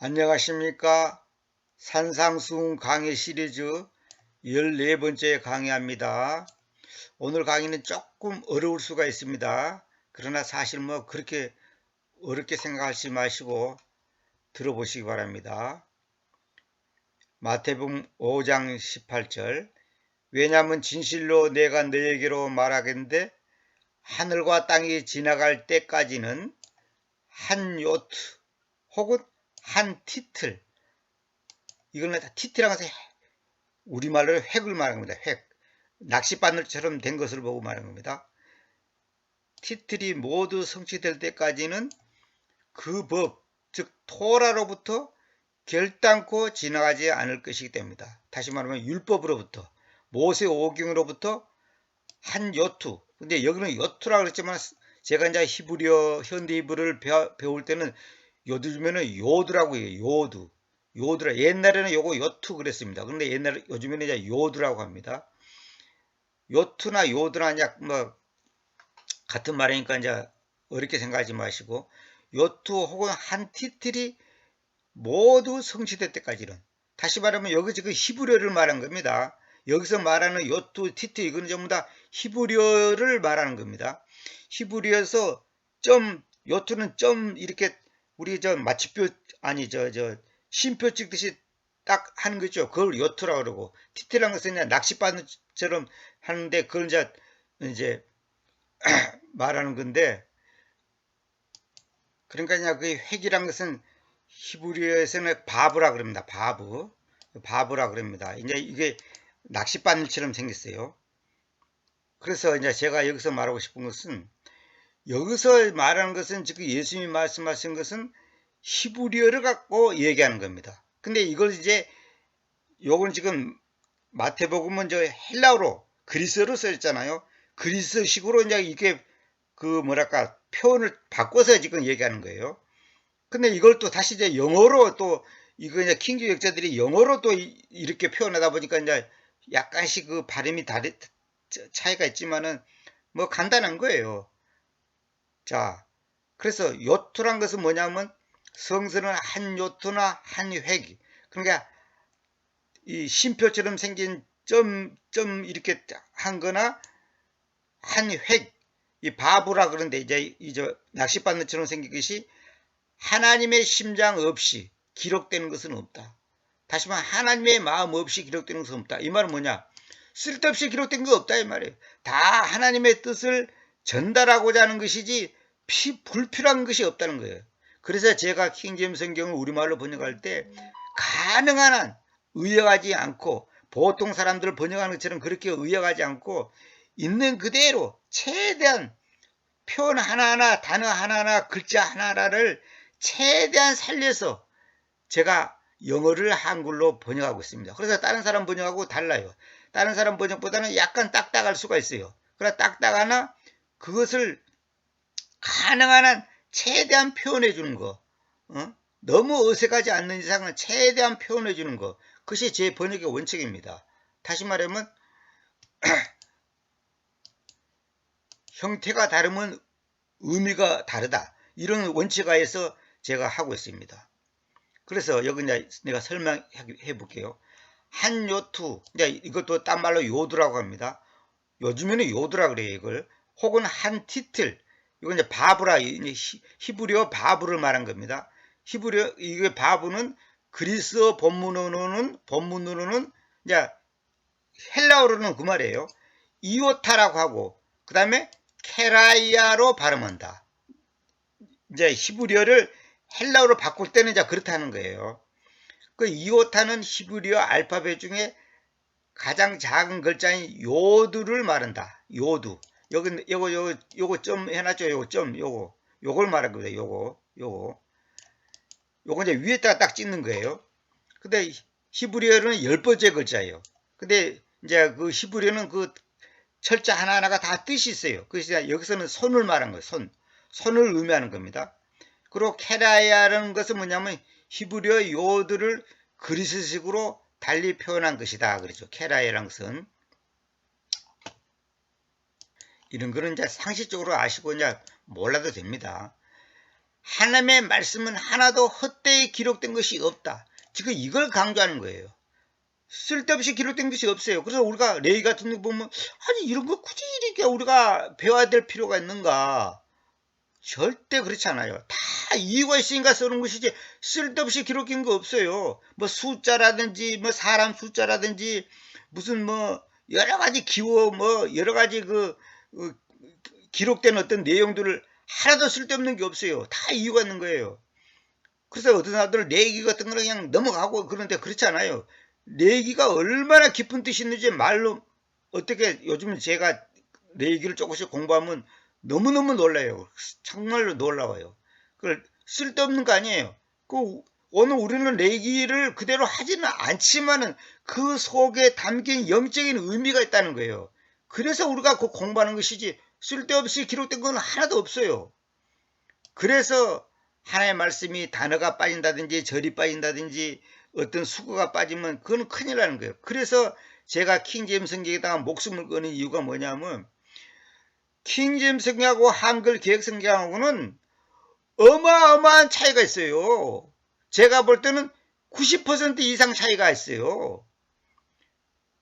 안녕하십니까. 산상수훈 강의 시리즈 14번째 강의합니다. 오늘 강의는 조금 어려울 수가 있습니다. 그러나 사실 뭐 그렇게 어렵게 생각하지 마시고 들어보시기 바랍니다. 마태복음 5장 18절. 왜냐하면 진실로 내가 너에게로 말하겠는데 하늘과 땅이 지나갈 때까지는 한 요트 혹은 한 티틀, 이거는 티티라는 것은 우리말로 획을 말하는 겁니다. 획. 낚싯바늘처럼 된 것을 보고 말하는 겁니다. 티틀이 모두 성취될 때까지는 그 법, 즉 토라로부터 결단코 지나가지 않을 것이기 때문이다. 다시 말하면 율법으로부터, 모세 오경으로부터 한 요투. 근데 여기는 요투라고 그랬지만 제가 이제 히브리어, 현대 히브리를 배울 때는 요즘에는 요드라고 해요. 요드. 요드라. 옛날에는 요거 요투 그랬습니다. 그런데 요즘에는 이제 요드라고 합니다. 요투나 요드나 이제 뭐 같은 말이니까 이제 어렵게 생각하지 마시고, 요투 혹은 한 티틀이 모두 성취될 때까지는, 다시 말하면 여기 지금 히브리어를 말한 겁니다. 여기서 말하는 요투, 티틀, 이건 전부 다 히브리어를 말하는 겁니다. 히브리어에서 점, 요투는 점 이렇게 우리 저 마침표 아니 저 쉼표 찍듯이 딱 하는 거죠. 그걸 요투라고 그러고, 티틀이라는 것은 그냥 낚싯바늘처럼 하는데 그걸 이제 말하는 건데, 그러니까 그냥 그 획이란 것은 히브리어에서는 바브라 그럽니다. 바브라 그럽니다. 이제 이게 낚싯바늘처럼 생겼어요. 그래서 이제 제가 여기서 말하고 싶은 것은, 여기서 말하는 것은 지금 예수님이 말씀하신 것은 히브리어를 갖고 얘기하는 겁니다. 근데 이걸 이제 요건 지금 마태복음은 저 헬라어로 그리스어로 써있잖아요. 그리스어식으로 이제 이게 그 뭐랄까 표현을 바꿔서 지금 얘기하는 거예요. 근데 이걸 또 다시 이제 영어로 또 이거 이제 킹주 역자들이 영어로 또 이렇게 표현하다 보니까 이제 약간씩 그 발음이 차이가 있지만은 뭐 간단한 거예요. 자, 그래서 요트란 것은 뭐냐면 성서는 한 요트나 한 획이, 그러니까 이 쉼표처럼 생긴 점 이렇게 한 거나 한 획, 이 바브라 그런데 이제 낚싯바늘처럼 생긴 것이 하나님의 심장 없이 기록되는 것은 없다. 다시 말하면 하나님의 마음 없이 기록되는 것은 없다. 이 말은 뭐냐? 쓸데없이 기록된 거 없다 이 말이에요. 다 하나님의 뜻을 전달하고자 하는 것이지 불필요한 것이 없다는 거예요. 그래서 제가 킹제임스 성경을 우리말로 번역할 때 가능한 한 의역하지 않고, 보통 사람들 번역하는 것처럼 그렇게 의역하지 않고 있는 그대로 최대한 표현 하나하나, 단어 하나하나, 글자 하나하나를 최대한 살려서 제가 영어를 한글로 번역하고 있습니다. 그래서 다른 사람 번역하고 달라요. 다른 사람 번역보다는 약간 딱딱할 수가 있어요. 그러나 딱딱하나 그것을 가능한 한 최대한 표현해 주는 거, 너무 어색하지 않는 이상은 최대한 표현해 주는 거, 그것이 제 번역의 원칙입니다. 다시 말하면 형태가 다르면 의미가 다르다, 이런 원칙하에서 제가 하고 있습니다. 그래서 여기 이제 내가 설명해 볼게요. 한 요투, 이제 이것도 딴 말로 요두라고 합니다. 요즘에는 요두라 그래요, 이걸. 혹은 한 티틀, 이건 이제 바브라, 히브리어 바브를 말한 겁니다. 히브리어, 이게 바브는 그리스어 본문으로는 이제 헬라어로는 그 말이에요. 이오타라고 하고, 그 다음에 케라이아로 발음한다. 이제 히브리어를 헬라어로 바꿀 때는 이제 그렇다는 거예요. 그 이오타는 히브리어 알파벳 중에 가장 작은 글자인 요드를 말한다. 요드. 요거 점 해놨죠. 요걸 말한 거예요. 요거 이제 위에다가 딱 찍는 거예요. 근데 히브리어는 10번째 글자예요. 근데 이제 그 히브리어는 그 철자 하나하나가 다 뜻이 있어요. 그래서 여기서는 손을 말한 거예요. 손을 의미하는 겁니다. 그리고 케라야라는 것은 뭐냐면 히브리어 요드를 그리스식으로 달리 표현한 것이다. 그렇죠. 케라야라는 것은. 이런 거는 이제 상식적으로 아시고 이제 몰라도 됩니다. 하나님의 말씀은 하나도 헛되이 기록된 것이 없다. 지금 이걸 강조하는 거예요. 쓸데없이 기록된 것이 없어요. 그래서 우리가 레위 같은 거 보면 아니 이런 거 굳이 이렇게 우리가 배워야 될 필요가 있는가? 절대 그렇지 않아요. 다 이유가 있으니까 쓰는 것이지 쓸데없이 기록된 거 없어요. 뭐 숫자라든지 뭐 사람 숫자라든지 무슨 뭐 여러 가지 기호 뭐 여러 가지 기록된 어떤 내용들을 하나도 쓸데없는 게 없어요. 다 이유가 있는 거예요. 그래서 어떤 사람들은 레위기 같은 거는 그냥 넘어가고 그런데 그렇지 않아요. 레위기가 얼마나 깊은 뜻이 있는지 말로 어떻게 요즘 제가 레위기를 조금씩 공부하면 너무너무 놀라요. 정말로 놀라워요. 그걸 쓸데없는 거 아니에요. 오늘 우리는 레위기를 그대로 하지는 않지만은 그 속에 담긴 영적인 의미가 있다는 거예요. 그래서 우리가 그 공부하는 것이지 쓸데없이 기록된 건 하나도 없어요. 그래서 하나님의 말씀이 단어가 빠진다든지 절이 빠진다든지 어떤 수거가 빠지면 그건 큰일 나는 거예요. 그래서 제가 킹제임스 성경에다가 목숨을 거는 이유가 뭐냐면 킹제임스 성경하고 한글 개역 성경하고는 어마어마한 차이가 있어요. 제가 볼 때는 90% 이상 차이가 있어요.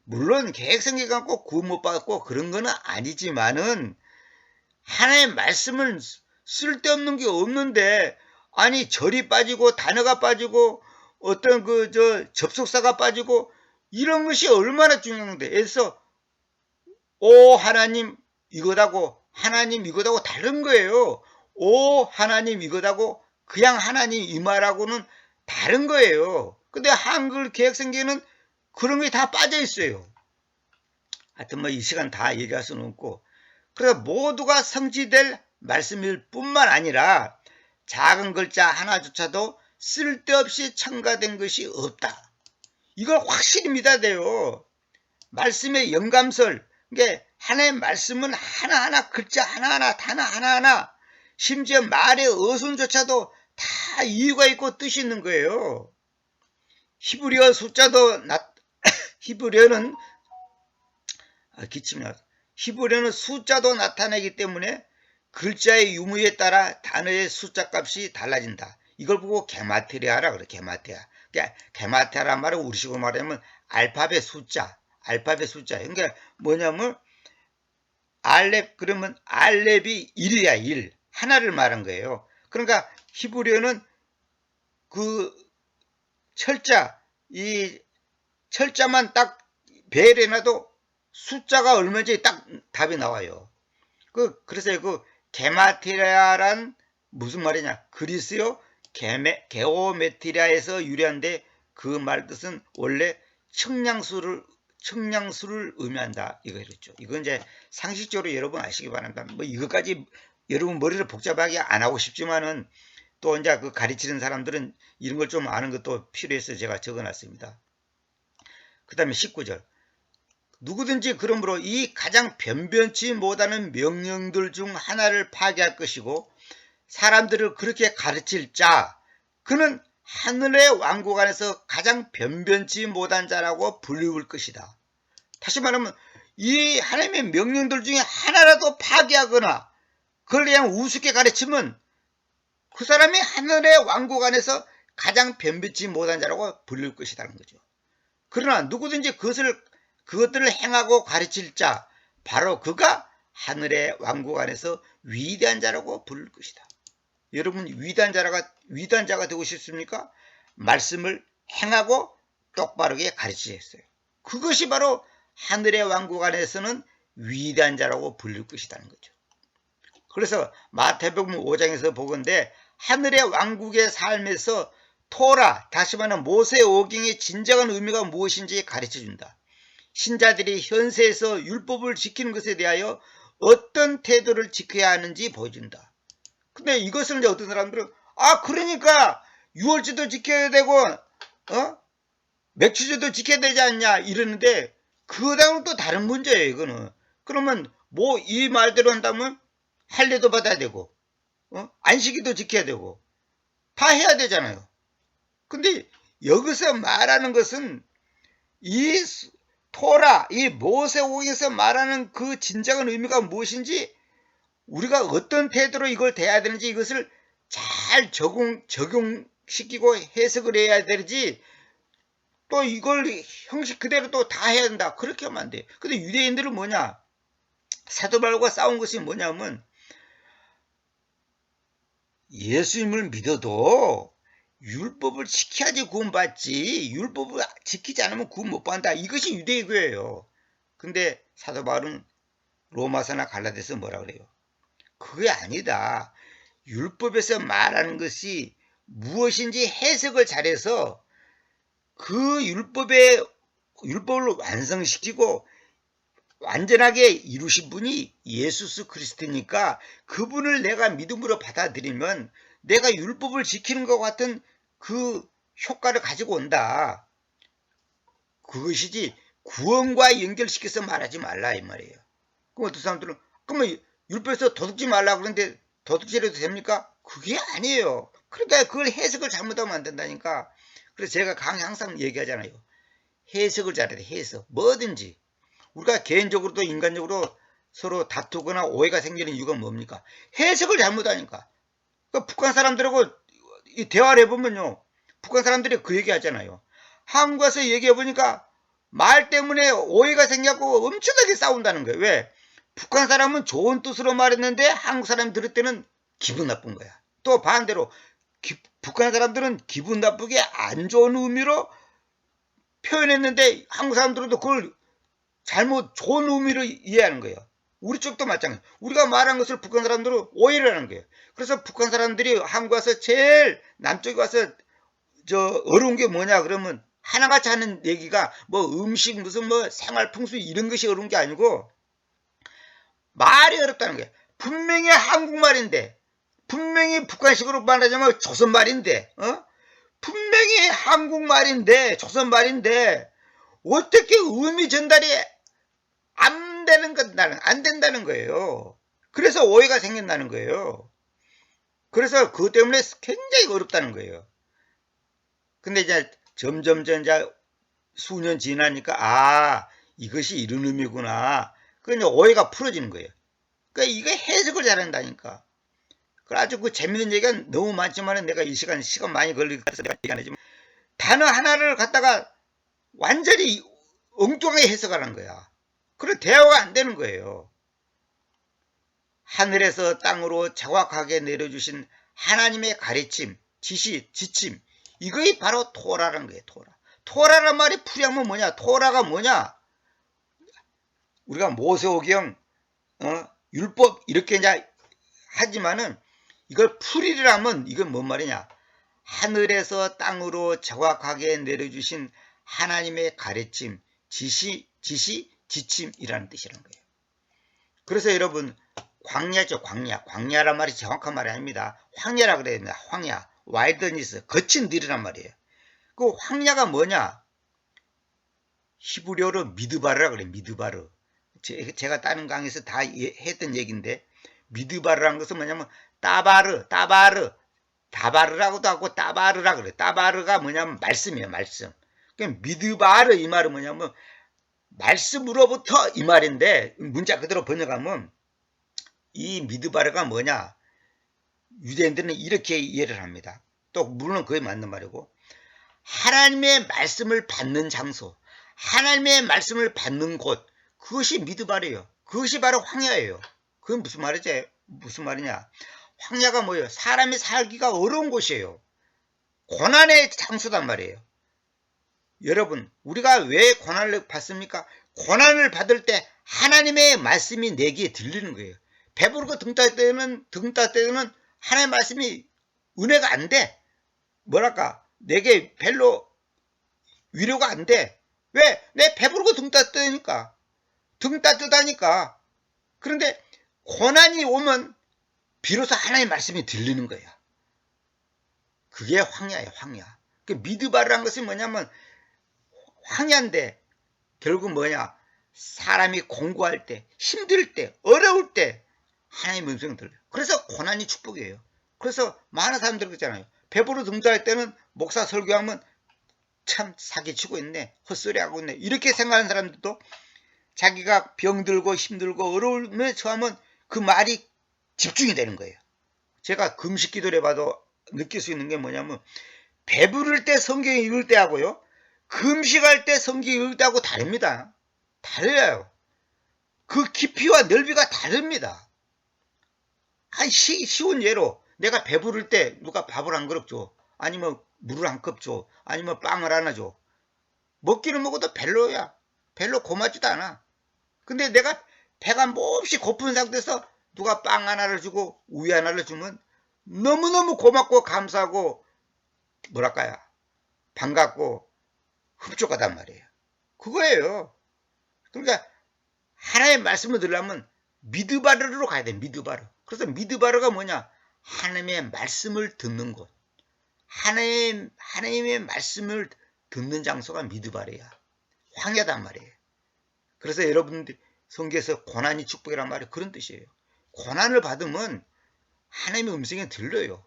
물론 개역 성경과 꼭 구원 못 받고 그런 거는 아니지만은 하나님의 말씀은 쓸데없는 게 없는데 아니 절이 빠지고 단어가 빠지고 어떤 접속사가 빠지고 이런 것이 얼마나 중요한데 그래서 오 하나님 이거다고 하나님 이거다고 다른 거예요. 오 하나님 이거다고 그냥 하나님 이 말하고는 다른 거예요. 근데 한글 개역성경에는 그런 게 다 빠져 있어요. 하여튼 뭐 이 시간 다 얘기할 수는 없고 그래서 모두가 성취될 말씀일 뿐만 아니라 작은 글자 하나조차도 쓸데없이 첨가된 것이 없다. 이걸 확실히 믿어야 돼요. 말씀의 영감설, 그러니까 하나의 말씀은 하나하나 글자 하나하나 단어 하나하나 심지어 말의 어순조차도 다 이유가 있고 뜻이 있는 거예요. 히브리어 숫자도 히브리어는 기침이 나서 히브리어는 숫자도 나타내기 때문에 글자의 유무에 따라 단어의 숫자 값이 달라진다. 이걸 보고 게마트리아라 그래. 게마트리아. 그러니까 게마트리아란 말은 우리식으로 말하면 알파벳 숫자. 그러니까 뭐냐면 알렙 그러면 알렙이 1이야 1. 하나를 말한 거예요. 그러니까 히브리어는 그 철자 이 철자만 딱 배열해놔도 숫자가 얼마인지 딱 답이 나와요. 그래서 게마트리아란 무슨 말이냐? 그리스요 게오메트리아에서 유래한데 그 말 뜻은 원래 청량수를 의미한다. 이거 이랬죠. 이건 이제 상식적으로 여러분 아시기 바랍니다. 뭐 이것까지 여러분 머리를 복잡하게 안 하고 싶지만은 또 이제 그 가르치는 사람들은 이런 걸 좀 아는 것도 필요해서 제가 적어놨습니다. 그 다음에 19절. 누구든지 그러므로 이 가장 변변치 못하는 명령들 중 하나를 파괴할 것이고 사람들을 그렇게 가르칠 자 그는 하늘의 왕국 안에서 가장 변변치 못한 자라고 불리울 것이다. 다시 말하면 이 하나님의 명령들 중에 하나라도 파괴하거나 그걸 그냥 우습게 가르치면 그 사람이 하늘의 왕국 안에서 가장 변변치 못한 자라고 불릴 것이라는 거죠. 그러나 누구든지 그것들을 행하고 가르칠 자 바로 그가 하늘의 왕국 안에서 위대한 자라고 부를 것이다. 여러분 위대한 자가 되고 싶습니까? 말씀을 행하고 똑바르게 가르치셨어요. 그것이 바로 하늘의 왕국 안에서는 위대한 자라고 불릴 것이라는 거죠. 그래서 마태복음 5장에서 보건대 하늘의 왕국의 삶에서 토라 다시 말하면 모세오경의 진정한 의미가 무엇인지 가르쳐준다. 신자들이 현세에서 율법을 지키는 것에 대하여 어떤 태도를 지켜야 하는지 보여준다. 근데 이것을 이제 어떤 사람들은 그러니까 유월절도 지켜야 되고 맥주제도 지켜야 되지 않냐 이러는데 그거랑은 또 다른 문제예요. 이거는 그러면 뭐 이 말대로 한다면 할례도 받아야 되고 안식일도 지켜야 되고 다 해야 되잖아요. 근데 여기서 말하는 것은 이 토라, 이 모세오경에서 말하는 그 진정한 의미가 무엇인지 우리가 어떤 태도로 이걸 대해야 되는지 이것을 잘 잘 적용시키고 해석을 해야 되지, 또 이걸 형식 그대로 또 다 해야 된다, 그렇게 하면 안 돼. 근데 유대인들은 뭐냐, 사도 바울과 싸운 것이 뭐냐면, 예수님을 믿어도 율법을 지켜야지 구원받지, 율법을 지키지 않으면 구원 못 받는다, 이것이 유대교예요. 근데 사도 바울은 로마서나 갈라디아서 뭐라 그래요? 그게 아니다. 율법에서 말하는 것이 무엇인지 해석을 잘해서 그 율법을 완성시키고 완전하게 이루신 분이 예수 그리스도니까 그분을 내가 믿음으로 받아들이면 내가 율법을 지키는 것 같은 그 효과를 가지고 온다. 그것이지 구원과 연결시켜서 말하지 말라, 이 말이에요. 그럼 어떤 사람들은 그러면 율법에서 도둑질 말라 그러는데 도둑질해도 됩니까? 그게 아니에요. 그러니까 그걸 해석을 잘못하면 안 된다니까. 그래서 제가 항상 얘기하잖아요. 해석을 잘해야 돼. 해석. 뭐든지. 우리가 개인적으로도 인간적으로 서로 다투거나 오해가 생기는 이유가 뭡니까? 해석을 잘못하니까. 그러니까 북한 사람들하고 대화를 해보면요, 북한 사람들이 그 얘기 하잖아요. 한국 와서 얘기해보니까 말 때문에 오해가 생겨고 엄청나게 싸운다는 거예요. 왜? 북한 사람은 좋은 뜻으로 말했는데 한국 사람이 들을 때는 기분 나쁜 거야. 또 반대로 북한 사람들은 기분 나쁘게 안 좋은 의미로 표현했는데 한국 사람들도 그걸 잘못 좋은 의미로 이해하는 거예요. 우리 쪽도 마찬가지. 우리가 말한 것을 북한 사람들은 오해를 하는 거예요. 그래서 북한 사람들이 한국 와서 제일 남쪽에 와서 어려운 게 뭐냐 그러면 하나같이 하는 얘기가 뭐 음식 무슨 뭐 생활 풍수 이런 것이 어려운 게 아니고 말이 어렵다는 거예요. 분명히 한국말인데, 분명히 북한식으로 말하자면 조선말인데, 분명히 한국말인데 조선말인데 어떻게 의미 전달이 안 된다는 거예요. 그래서 오해가 생긴다는 거예요. 그래서 그것 때문에 굉장히 어렵다는 거예요. 근데 이제 점점 이제 수년 지나니까 이것이 이런 의미구나. 그 오해가 풀어지는 거예요. 그러니까 이게 해석을 잘한다니까. 아주 그 재밌는 얘기가 너무 많지만 내가 이 시간 많이 걸리니까 내가 얘기 안 하지만 단어 하나를 갖다가 완전히 엉뚱하게 해석하는 거야. 그런 대화가 안 되는 거예요. 하늘에서 땅으로 정확하게 내려주신 하나님의 가르침, 지침, 이것이 바로 토라라는 거예요. 토라란 말이 풀이하면 뭐냐? 토라가 뭐냐? 우리가 모세오경, 율법 이렇게 이제 하지만은 이걸 풀이를 하면 이건 뭔 말이냐? 하늘에서 땅으로 정확하게 내려주신 하나님의 가르침, 지침이라는 뜻이라는 거예요. 그래서 여러분 광야죠, 광야란 말이 정확한 말이 아닙니다. 황야라 그래야 됩니다. 황야, 와일드니스, 거친 들이란 말이에요. 그 황야가 뭐냐? 히브리어로 미드바르라 그래요. 미드바르. 제가 다른 강의에서 다 했던 얘기인데 미드바르라는 것은 뭐냐면 다바르라고도 하고 따바르라 그래요. 따바르가 뭐냐면 말씀이에요. 말씀. 그러니까 미드바르 이 말은 뭐냐면 말씀으로부터 이 말인데 문자 그대로 번역하면 이 미드바르가 뭐냐? 유대인들은 이렇게 이해를 합니다. 또 물론 그게 맞는 말이고 하나님의 말씀을 받는 장소, 하나님의 말씀을 받는 곳, 그것이 미드바르예요. 그것이 바로 황야예요. 그건 무슨 말이지? 무슨 말이냐? 황야가 뭐예요? 사람이 살기가 어려운 곳이에요. 고난의 장소단 말이에요. 여러분, 우리가 왜 고난을 받습니까? 고난을 받을 때 하나님의 말씀이 내게 들리는 거예요. 배부르고 등 따을 때는 하나님의 말씀이 은혜가 안 돼. 뭐랄까, 내게 별로 위로가 안 돼. 왜? 내 배부르고 등 따뜻하니까. 등 따뜻하니까. 그런데 고난이 오면 비로소 하나님의 말씀이 들리는 거야. 그게 황야예요, 황야. 그 미드바르라는 것이 뭐냐면 황야인데 결국 뭐냐? 사람이 공부할 때, 힘들 때, 어려울 때 하나님의 음성이 들려요. 그래서 고난이 축복이에요. 그래서 많은 사람들 그러잖아요. 배부르 등자할 때는 목사 설교하면 참 사기치고 있네, 헛소리하고 있네, 이렇게 생각하는 사람들도 자기가 병들고 힘들고 어려움에 처하면 그 말이 집중이 되는 거예요. 제가 금식 기도를 해봐도 느낄 수 있는 게 뭐냐면 배부를 때 성경 읽을 때하고요. 금식할 때 성경 읽을 때하고 다릅니다. 달라요. 그 깊이와 넓이가 다릅니다. 쉬운 예로 내가 배부를 때 누가 밥을 한 그릇 줘. 아니면 물을 한 컵 줘. 아니면 빵을 하나 줘. 먹기는 먹어도 별로야. 별로 고맙지도 않아. 근데 내가 배가 몹시 고픈 상태에서 누가 빵 하나를 주고 우유 하나를 주면 너무너무 고맙고 감사하고 뭐랄까요. 반갑고 흡족하단 말이에요. 그거예요. 그러니까 하나의 말씀을 들으려면 미드바르로 가야 돼. 미드바르. 그래서 미드바르가 뭐냐? 하나님의 말씀을 듣는 곳. 하나님의 말씀을 듣는 장소가 미드바르야. 황야단 말이에요. 그래서 여러분들 성경에서 고난이 축복이란 말이 그런 뜻이에요. 고난을 받으면 하나님의 음성이 들려요.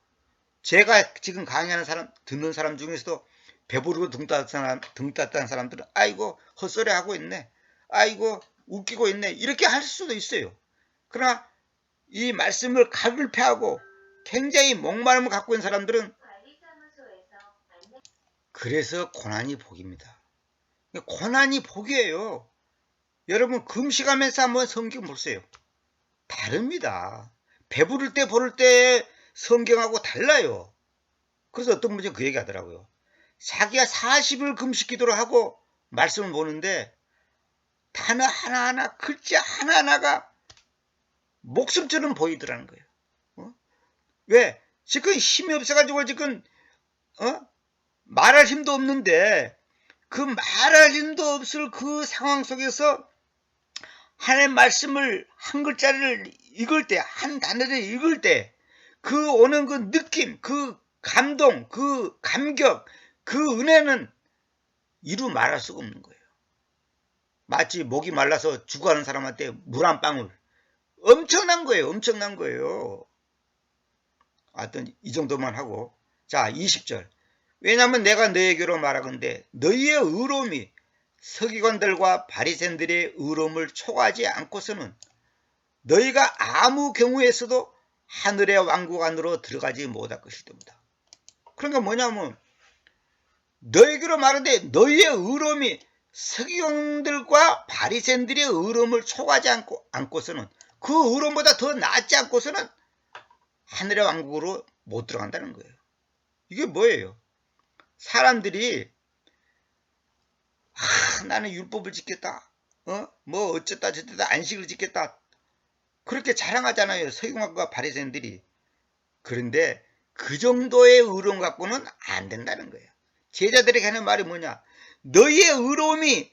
제가 지금 강의하는 사람, 듣는 사람 중에서도 배부르고 등 따뜻한 사람들은 아이고 헛소리 하고 있네. 아이고 웃기고 있네. 이렇게 할 수도 있어요. 그러나 이 말씀을 가글패하고 굉장히 목마름을 갖고 있는 사람들은 그래서 고난이 복입니다. 고난이 복이에요. 여러분 금식하면서 한번 성경 보세요. 다릅니다. 배부를 때 보를 때 성경하고 달라요. 그래서 어떤 분이 그 얘기 하더라고요. 자기가 40일 금식 기도를 하고 말씀을 보는데 단어 하나하나 글자 하나하나가 목숨처럼 보이더라는 거예요. 왜? 지금 힘이 없어가지고 지금 말할 힘도 없는데 그 말할 힘도 없을 그 상황 속에서 하나님의 말씀을 한 글자를 읽을 때, 한 단어를 읽을 때 그 오는 그 느낌, 그 감동, 그 감격, 그 은혜는 이루 말할 수가 없는 거예요. 마치 목이 말라서 죽어가는 사람한테 물 한 방울. 엄청난 거예요. 엄청난 거예요. 하여튼 이 정도만 하고. 자, 20절. 왜냐하면 내가 너에게로 말하건대 너희의 의로움이 서기관들과 바리새인들의 의로움을 초과하지 않고서는 너희가 아무 경우에서도 하늘의 왕국 안으로 들어가지 못할 것이옵니다. 그러니까 뭐냐면 너에게로 말하는데 너희의 의로움이 서기관들과 바리새인들의 의로움을 초과하지 않고서는 그 의로움보다 더 낫지 않고서는 하늘의 왕국으로 못 들어간다는 거예요. 이게 뭐예요? 사람들이 나는 율법을 지켰다. 뭐 어쨌다 저쨌다 안식을 지켰다. 그렇게 자랑하잖아요. 서기관과 바리새인들이. 그런데 그 정도의 의로움 갖고는 안 된다는 거예요. 제자들에게 하는 말이 뭐냐? 너희의 의로움이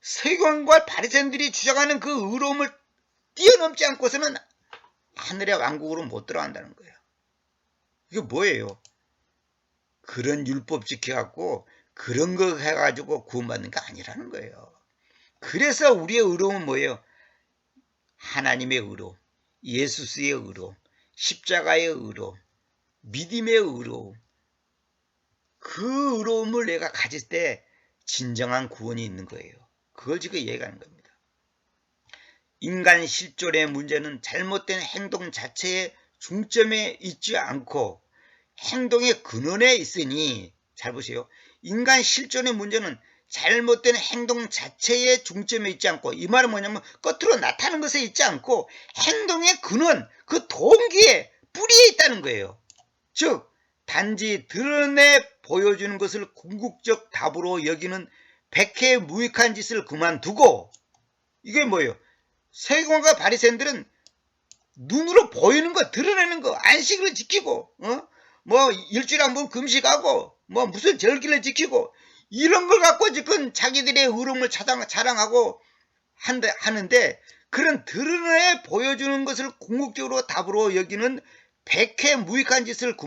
서기관과 바리새인들이 주장하는 그 의로움을 뛰어넘지 않고서는 하늘의 왕국으로 못 들어간다는 거예요. 이게 뭐예요? 그런 율법 지켜갖고 그런 거 해가지고 구원받는 게 아니라는 거예요. 그래서 우리의 의로움은 뭐예요? 하나님의 의로움, 예수스의 의로움, 십자가의 의로움, 믿음의 의로움. 그 의로움을 내가 가질 때 진정한 구원이 있는 거예요. 그걸 지금 얘기하는 겁니다. 인간 실존의 문제는 잘못된 행동 자체의 중점에 있지 않고 행동의 근원에 있으니, 잘 보세요. 인간 실존의 문제는 잘못된 행동 자체의 중점에 있지 않고, 이 말은 뭐냐면 겉으로 나타나는 것에 있지 않고 행동의 근원, 그 동기에 뿌리에 있다는 거예요. 즉 단지 드러내 보여주는 것을 궁극적 답으로 여기는 백해 무익한 짓을 그만두고, 이게 뭐예요? 서기관과 바리새인들은 눈으로 보이는 거, 드러내는 거, 안식을 지키고 뭐 일주일에 한 번 금식하고 뭐 무슨 절기를 지키고 이런 걸 갖고 지금 자기들의 의로움을 자랑하고 하는데, 그런 드러내 보여주는 것을 궁극적으로 답으로 여기는 백해 무익한 짓을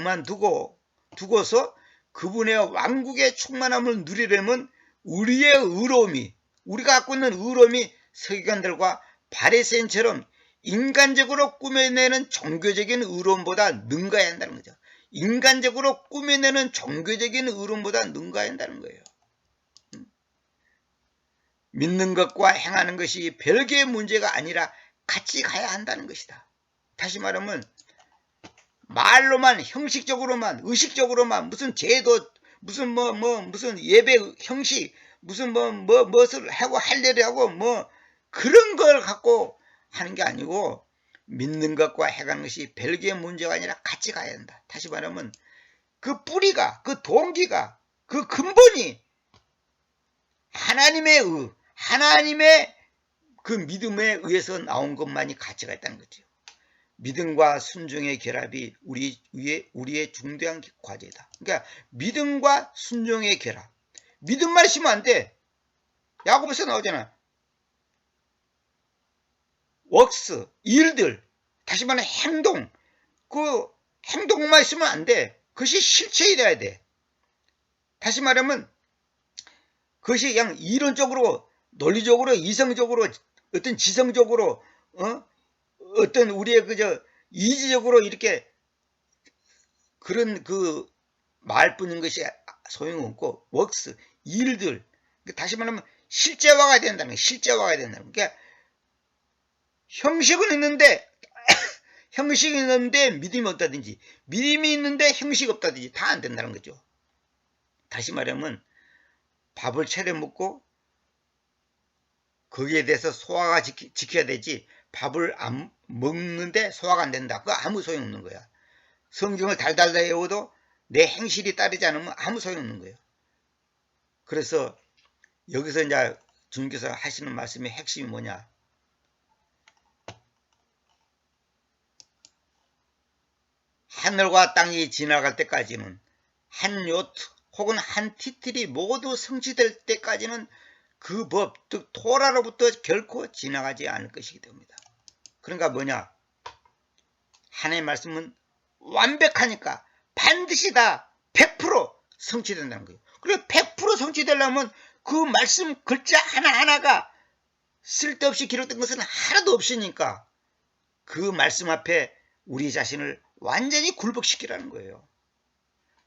두고서 그분의 왕국의 충만함을 누리려면 우리의 의로움이, 우리가 갖고 있는 의로움이 서기관들과 바리새인처럼 인간적으로 꾸며내는 종교적인 의로움보다 능가해야 한다는 거죠. 인간적으로 꾸며내는 종교적인 의로움보다 능가해야 한다는 거예요. 믿는 것과 행하는 것이 별개의 문제가 아니라 같이 가야 한다는 것이다. 다시 말하면 말로만 형식적으로만 의식적으로만 무슨 제도 무슨 무슨 예배 형식 무슨 무엇을 하고 할례를 하고 그런 걸 갖고 하는 게 아니고 믿는 것과 해가는 것이 별개의 문제가 아니라 같이 가야 한다. 다시 말하면 그 뿌리가 그 동기가 그 근본이 하나님의 그 믿음에 의해서 나온 것만이 가치가 있다는 거죠. 믿음과 순종의 결합이 우리의 중대한 과제다. 그러니까 믿음과 순종의 결합. 믿음만 있으면 안 돼. 야고보서 나오잖아. 웍스, 일들, 다시 말하면 행동. 그 행동만 있으면 안 돼. 그것이 실체이 돼야 돼. 다시 말하면 그것이 그냥 이론적으로, 논리적으로, 이성적으로, 어떤 지성적으로, 어떤 우리의 이지적으로 이렇게 그런 그 말뿐인 것이 소용없고 웍스, 일들, 다시 말하면 실제화가 된다는 거예요. 실제화가 된다는 거예요. 그러니까 형식은 있는데 형식이 있는데 믿음이 없다든지 믿음이 있는데 형식이 없다든지 다 안 된다는 거죠. 다시 말하면 밥을 차려 먹고 거기에 대해서 소화가 지켜야 되지 밥을 안 먹는데 소화가 안 된다. 그거 아무 소용없는 거야. 성경을 달달 외워도 내 행실이 따르지 않으면 아무 소용없는 거예요. 그래서 여기서 이제 주님께서 하시는 말씀의 핵심이 뭐냐? 하늘과 땅이 지나갈 때까지는 한 요트 혹은 한 티틀이 모두 성취될 때까지는 그 법, 즉 토라로부터 결코 지나가지 않을 것이기 때문이다. 그러니까 뭐냐? 하나님의 말씀은 완벽하니까 반드시 다 100% 성취된다는 거예요. 그리고 100% 성취되려면 그 말씀 글자 하나하나가 쓸데없이 기록된 것은 하나도 없으니까 그 말씀 앞에 우리 자신을 완전히 굴복시키라는 거예요.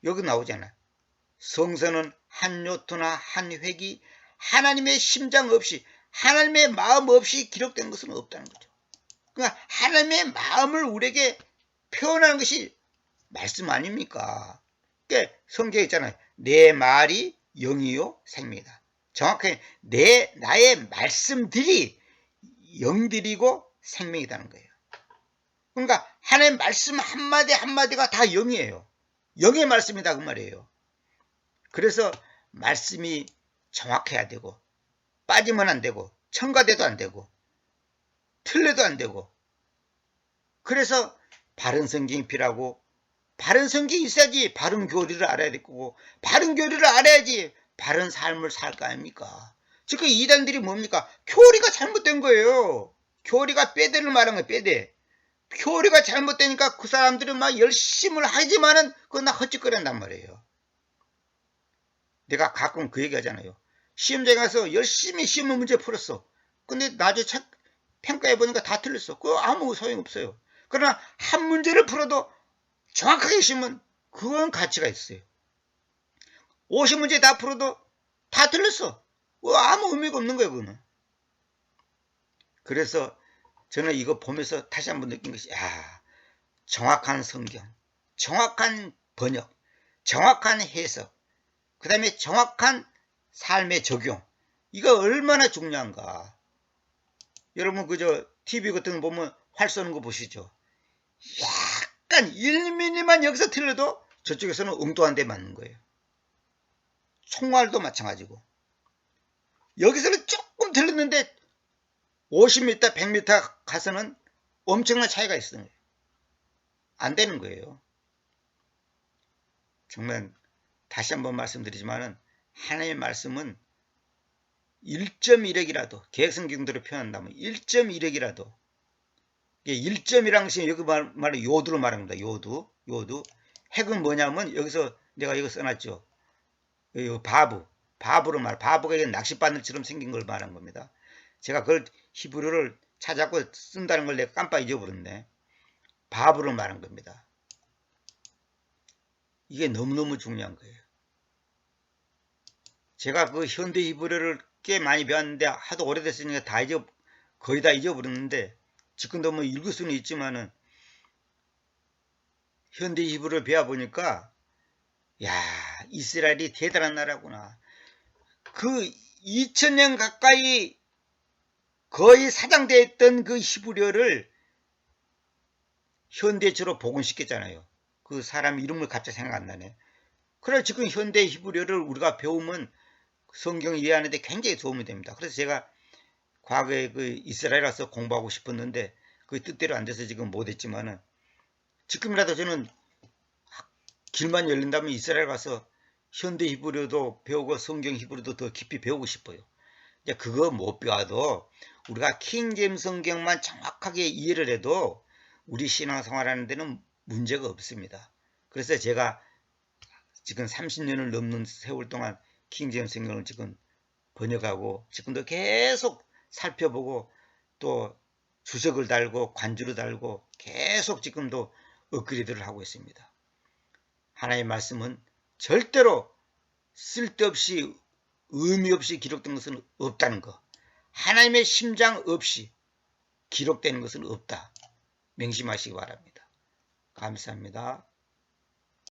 여기 나오잖아. 성서는 한 요트나 한 획이 하나님의 심장 없이 하나님의 마음 없이 기록된 것은 없다는 거죠. 그러니까 하나님의 마음을 우리에게 표현하는 것이 말씀 아닙니까? 그러니까 성경에 있잖아요. 내 말이 영이요 생명이다. 정확하게 나의 말씀들이 영들이고 생명이라는 거예요. 그러니까 하나님의 말씀 한마디 한마디가 다 영이에요. 영의 말씀이다 그 말이에요. 그래서 말씀이 정확해야 되고 빠지면 안 되고 첨가돼도 안 되고 틀려도 안 되고 그래서 바른 성경이 필요하고 바른 성경이 있어야지 바른 교리를 알아야 될 거고 바른 교리를 알아야지 바른 삶을 살 거 아닙니까? 즉 이단들이 뭡니까? 교리가 잘못된 거예요. 교리가 빼대를 말한 거예요. 빼대. 교리가 잘못되니까 그 사람들은 막 열심을 하지만은 그건 나 헛짓거린단 말이에요. 내가 가끔 그 얘기 하잖아요. 시험장에 가서 열심히 시험 문제 풀었어. 근데 나중에 평가해보니까 다 틀렸어. 그거 아무 소용없어요. 그러나 한 문제를 풀어도 정확하게 시면 그건 가치가 있어요. 50문제 다 풀어도 다 틀렸어. 그거 아무 의미가 없는 거예요. 그거는. 그래서 저는 이거 보면서 다시 한번 느낀 것이 정확한 성경, 정확한 번역, 정확한 해석, 그 다음에 정확한 삶의 적용, 이거 얼마나 중요한가. 여러분 그저 TV 같은 거 보면 활 쏘는 거 보시죠. 약간 1mm만 여기서 틀려도 저쪽에서는 엉뚱한 데 맞는 거예요. 총알도 마찬가지고 여기서는 조금 틀렸는데 50m, 100m 가서는 엄청난 차이가 있어요. 안 되는 거예요. 정말 다시 한번 말씀드리지만은 하나님의 말씀은 1.1핵이라도 계획성경대로 표현한다면 1.1핵이라도 1점이라는 것이 여기 말은 요두로 말합니다. 요두. 핵은 뭐냐면 여기서 내가 이거 써놨죠. 바브로 말. 바브가 낚싯바늘처럼 생긴 걸 말한 겁니다. 제가 그걸 히브리어를 찾아고 쓴다는 걸 내가 깜빡 잊어버렸네. 바브로 말한 겁니다. 이게 너무너무 중요한 거예요. 제가 그 현대 히브리어를 꽤 많이 배웠는데 하도 오래됐으니까 거의 다 잊어버렸는데 지금도 뭐 읽을 수는 있지만은 현대 히브리어를 배워보니까 야, 이스라엘이 대단한 나라구나. 그 2000년 가까이 거의 사장되어 있던 그 히브리어를 현대처로 복원시켰잖아요. 그 사람 이름을 갑자기 생각 안 나네. 그래 지금 현대 히브리어를 우리가 배우면 성경 이해하는데 굉장히 도움이 됩니다. 그래서 제가 과거에 그 이스라엘 와서 공부하고 싶었는데 그 뜻대로 안 돼서 지금 못했지만은 지금이라도 저는 길만 열린다면 이스라엘 가서 현대 히브리어도 배우고 성경 히브리어도 더 깊이 배우고 싶어요. 이제 그거 못 배워도 우리가 킹제임스 성경만 정확하게 이해를 해도 우리 신앙생활하는 데는 문제가 없습니다. 그래서 제가 지금 30년을 넘는 세월 동안 킹제임스 성경을 지금 번역하고 지금도 계속 살펴보고 또 주석을 달고 관주를 달고 계속 지금도 업그레이드를 하고 있습니다. 하나님의 말씀은 절대로 쓸데없이 의미 없이 기록된 것은 없다는 것. 하나님의 심장 없이 기록되는 것은 없다. 명심하시기 바랍니다. 감사합니다.